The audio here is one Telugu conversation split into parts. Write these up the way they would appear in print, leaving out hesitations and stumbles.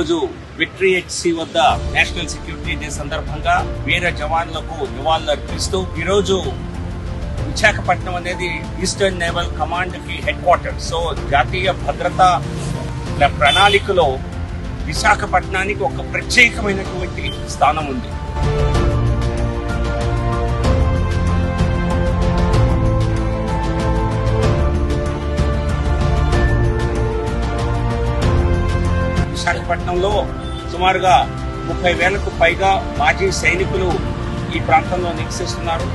ఈరోజు విక్టరీ HC వద్ద నేషనల్ సెక్యూరిటీ డే సందర్భంగా వీర జవాన్లకు నివాళులు అర్పిస్తూ ఈరోజు విశాఖపట్నం అనేది ఈస్టర్న్ నేవల్ కమాండ్ కి హెడ్ క్వార్టర్. సో జాతీయ భద్రతా ప్రణాళికలో విశాఖపట్నానికి ఒక ప్రత్యేకమైనటువంటి స్థానం ఉంది. విశాఖపట్నంలో సుమారుగా 30,000కు పైగా మాజీ సైనికులు ఈ ప్రాంతంలో నివసిస్తున్నారు.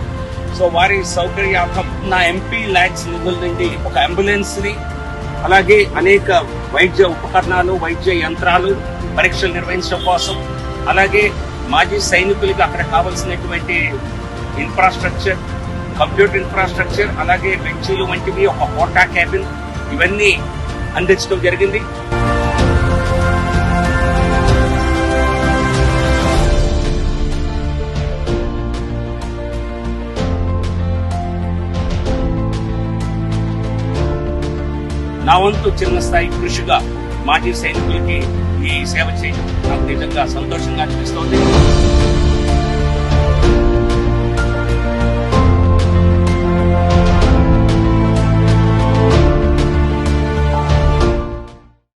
సో వారి సౌకర్యార్థం నా MP ల్యాడ్స్ నిధుల నుండి ఒక అంబులెన్స్ ని, అలాగే అనేక వైద్య ఉపకరణాలు, వైద్య యంత్రాలు, పరీక్షలు నిర్వహించడం కోసం, అలాగే మాజీ సైనికులకి అక్కడ కావాల్సినటువంటి ఇన్ఫ్రాస్ట్రక్చర్, కంప్యూటర్ ఇన్ఫ్రాస్ట్రక్చర్, అలాగే బెంచీలు వంటివి, ఒక హోటా క్యాబిన్, ఇవన్నీ అందించడం జరిగింది. నా వంతు చిన్న స్థాయి కృషిగా మాజీ సైనికులకి ఈ సేవ చేయడం నాకు నిజంగా సంతోషంగా అనిపిస్తోంది.